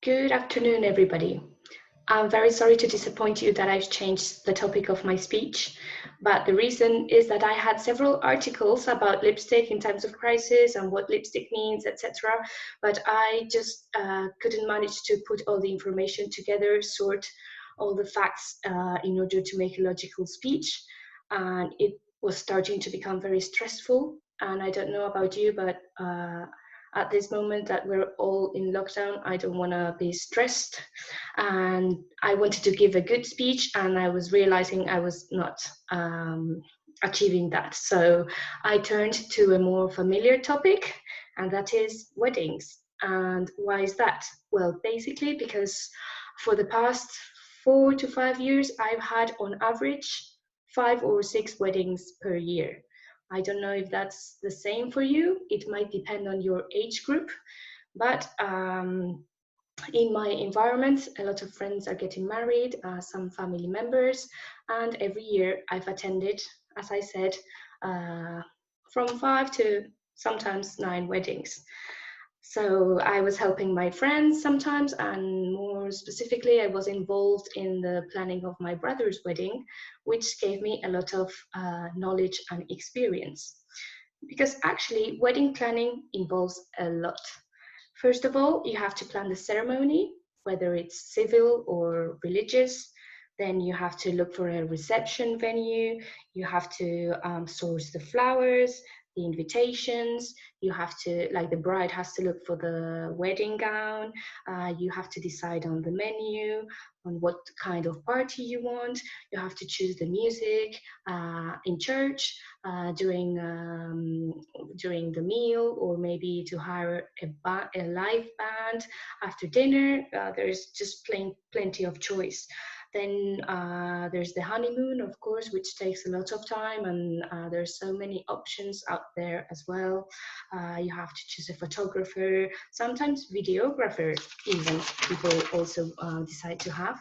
Good afternoon, everybody. I'm very sorry to disappoint you that I've changed the topic of my speech, but the reason is that I had several articles about lipstick in times of crisis and what lipstick means, etc. But I just couldn't manage to put all the information together, sort all the facts in order to make a logical speech, and it was starting to become very stressful. And I don't know about you, but at this moment that we're all in lockdown, I don't want to be stressed. And I wanted to give a good speech, and I was realizing I was not achieving that. So I turned to a more familiar topic, and that is weddings. And why is that? Well, basically because for the past 4 to 5 years, I've had on average 5 or 6 weddings per year. I don't know if that's the same for you. It might depend on your age group, but in my environment, a lot of friends are getting married, some family members, and every year I've attended, as I said, from 5 to sometimes 9 weddings. So I was helping my friends sometimes, and more specifically, I was involved in the planning of my brother's wedding, which gave me a lot of knowledge and experience. Because actually, wedding planning involves a lot. First of all, you have to plan the ceremony, whether it's civil or religious. Then you have to look for a reception venue. You have to source the flowers, the invitations. You have to, like, the bride has to look for the wedding gown. You have to decide on the menu, on what kind of party you want. You have to choose the music in church during the meal, or maybe to hire a live band after dinner. There's just plenty of choice. Then there's the honeymoon, of course, which takes a lot of time, and there's so many options out there as well. You have to choose a photographer, sometimes videographer, even people also decide to have.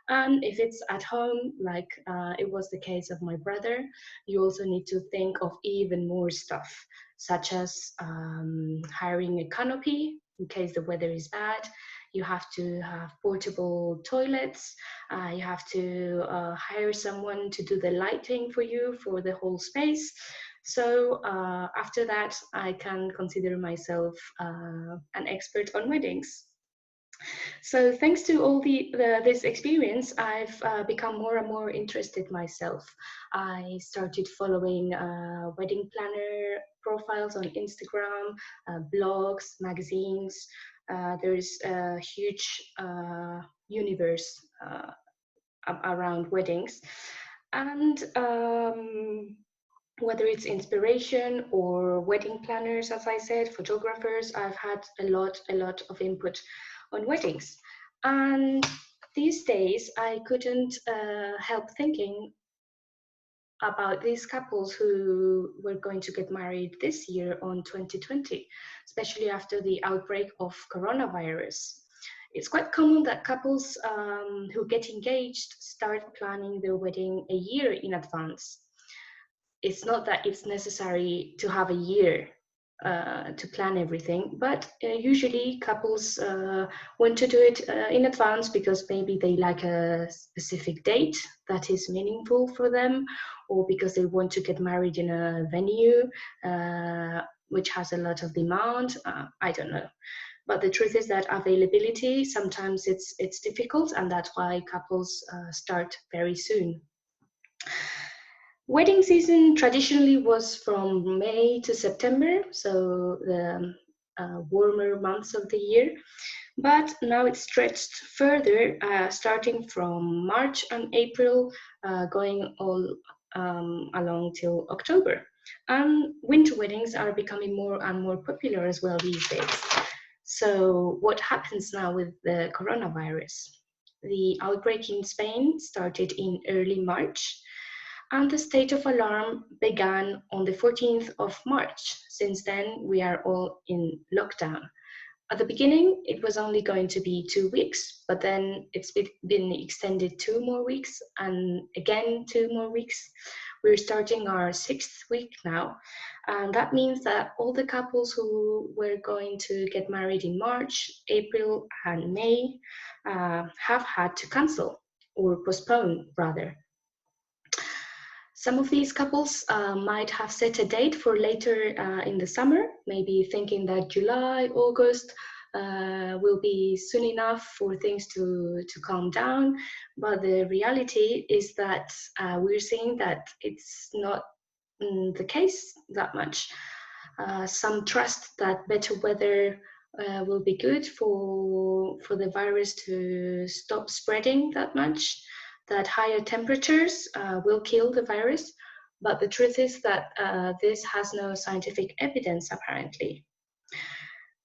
And if it's at home, like it was the case of my brother, you also need to think of even more stuff, such as hiring a canopy in case the weather is bad. You have to have portable toilets. You have to hire someone to do the lighting for you for the whole space. So after that, I can consider myself an expert on weddings. So thanks to all this experience, I've become more and more interested myself. I started following wedding planner profiles on Instagram, blogs, magazines. There's a huge universe around weddings. And whether it's inspiration or wedding planners, as I said, photographers, I've had a lot of input on weddings. And these days, I couldn't help thinking about these couples who were going to get married this year on 2020, especially after the outbreak of coronavirus. It's quite common that couples who get engaged start planning their wedding a year in advance. It's not that it's necessary to have a year to plan everything, but usually couples want to do it in advance because maybe they like a specific date that is meaningful for them, or because they want to get married in a venue which has a lot of demand. I don't know. But the truth is that availability, sometimes it's difficult, and that's why couples start very soon. Wedding season traditionally was from May to September, so the warmer months of the year. But now it's stretched further, starting from March and April, going all along till October. And winter weddings are becoming more and more popular as well these days. So what happens now with the coronavirus? The outbreak in Spain started in early March, and the state of alarm began on the 14th of March. Since then, we are all in lockdown. At the beginning, it was only going to be 2 weeks, but then it's been extended 2 more weeks, and again 2 more weeks. We're starting our 6th week now, and that means that all the couples who were going to get married in March, April, and May have had to cancel or postpone rather. Some of these couples might have set a date for later in the summer, maybe thinking that July, August will be soon enough for things to calm down. But the reality is that we're seeing that it's not the case that much. Some trust that better weather will be good for the virus to stop spreading that much, that higher temperatures will kill the virus. But the truth is that this has no scientific evidence, apparently.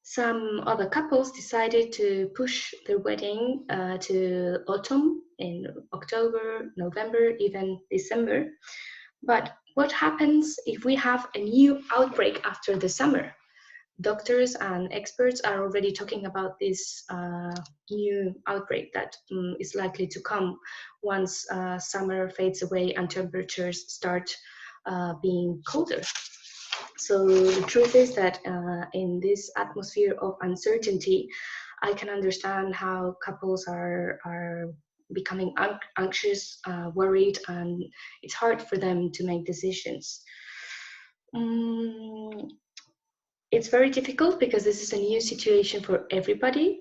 Some other couples decided to push their wedding to autumn in October, November, even December. But what happens if we have a new outbreak after the summer? Doctors and experts are already talking about this new outbreak that is likely to come once summer fades away and temperatures start being colder. So the truth is that in this atmosphere of uncertainty, I can understand how couples are becoming anxious, worried, and it's hard for them to make decisions. It's very difficult because this is a new situation for everybody.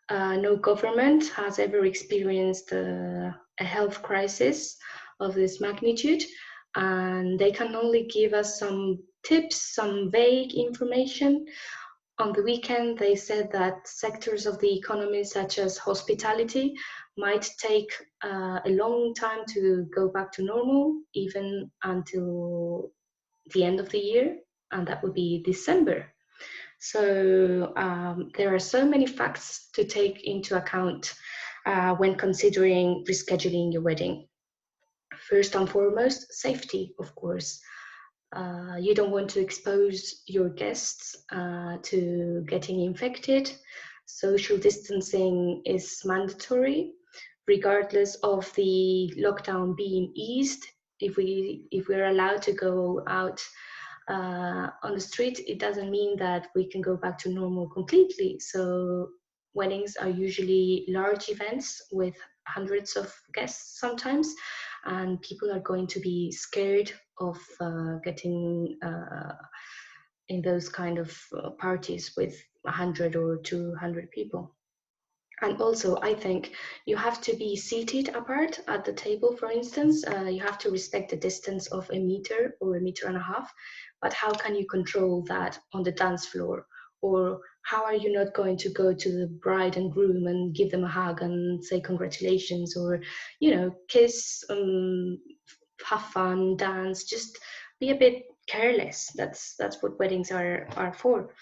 No government has ever experienced a health crisis of this magnitude, and they can only give us some tips, some vague information. On the weekend, they said that sectors of the economy, such as hospitality, might take a long time to go back to normal, even until the end of the year, and that would be December. So there are so many facts to take into account when considering rescheduling your wedding. First and foremost, safety, of course. You don't want to expose your guests to getting infected. Social distancing is mandatory, regardless of the lockdown being eased. If we're allowed to go out on the street, it doesn't mean that we can go back to normal completely. So weddings are usually large events with hundreds of guests sometimes, and people are going to be scared of getting in those kind of parties with 100 or 200 people. And also, I think you have to be seated apart at the table, for instance. You have to respect the distance of a meter or a meter and a half. But how can you control that on the dance floor? Or how are you not going to go to the bride and groom and give them a hug and say congratulations, or, you know, kiss, have fun, dance, just be a bit careless. That's what weddings are for.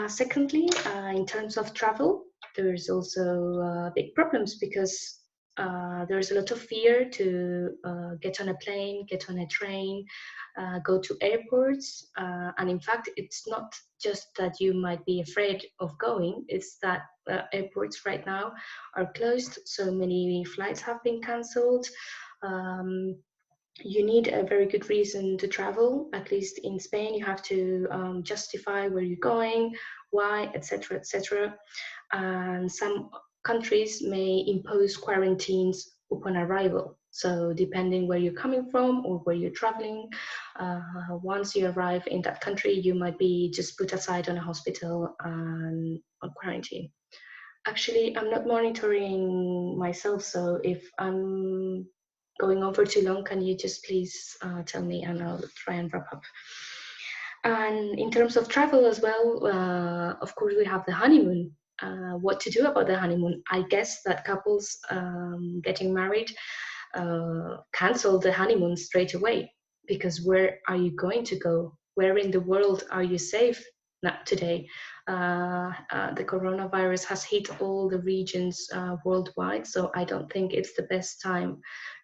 Secondly, in terms of travel, there's also big problems because there's a lot of fear to get on a plane, get on a train, go to airports. And in fact, it's not just that you might be afraid of going, it's that airports right now are closed. So many flights have been cancelled. You need a very good reason to travel. At least in Spain, you have to justify where you're going, why, etc., etc. And some countries may impose quarantines upon arrival. So depending where you're coming from or where you're traveling, once you arrive in that country, you might be just put aside on a hospital and on quarantine. Actually, I'm not monitoring myself, so if I'm going over too long, can you just please tell me and I'll try and wrap up. And in terms of travel as well, of course, we have the honeymoon. What to do about the honeymoon? I guess that couples getting married cancel the honeymoon straight away, because where are you going to go? Where in the world are you safe today? The coronavirus has hit all the regions worldwide, so I don't think it's the best time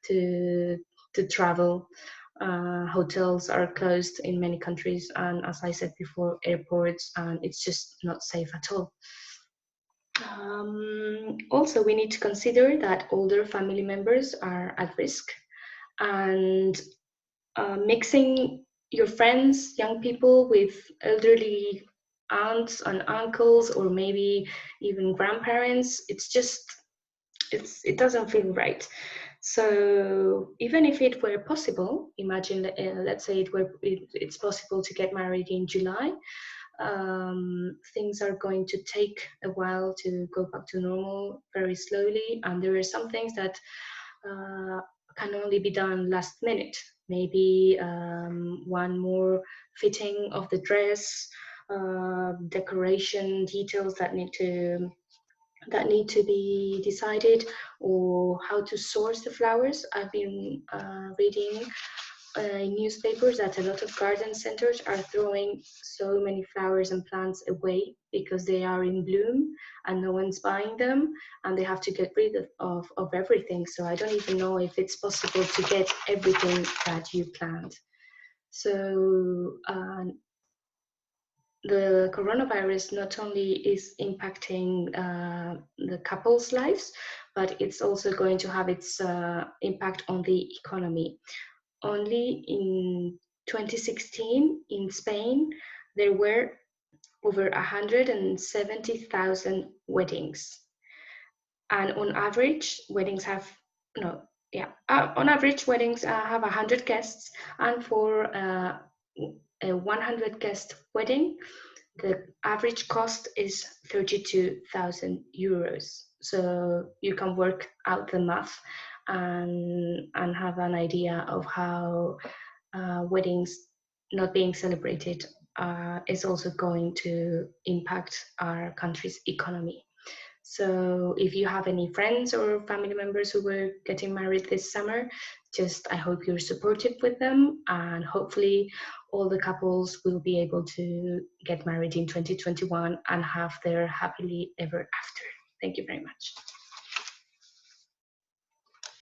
to travel. Hotels are closed in many countries, and as I said before, airports, and it's just not safe at all. Also, we need to consider that older family members are at risk, and mixing your friends, young people, with elderly aunts and uncles, or maybe even grandparents, it doesn't feel right. So even if it were possible, imagine, let's say it's possible to get married in July. Things are going to take a while to go back to normal very slowly, and there are some things that can only be done last minute. Maybe one more fitting of the dress, decoration details that need to be decided, or how to source the flowers. I've been reading in newspapers that a lot of garden centers are throwing so many flowers and plants away because they are in bloom and no one's buying them, and they have to get rid of everything. So I don't even know if it's possible to get everything that you planned. So the coronavirus not only is impacting the couples' lives, but it's also going to have its impact on the economy. Only in 2016 in Spain, there were over 170,000 weddings. And on average, weddings have, no, yeah, on average, weddings have 100 guests. And for a 100 guest wedding, the average cost is 32,000 euros. So you can work out the math and have an idea of how weddings not being celebrated is also going to impact our country's economy. So if you have any friends or family members who were getting married this summer, I hope you're supportive with them, and hopefully all the couples will be able to get married in 2021 and have their happily ever after. Thank you very much.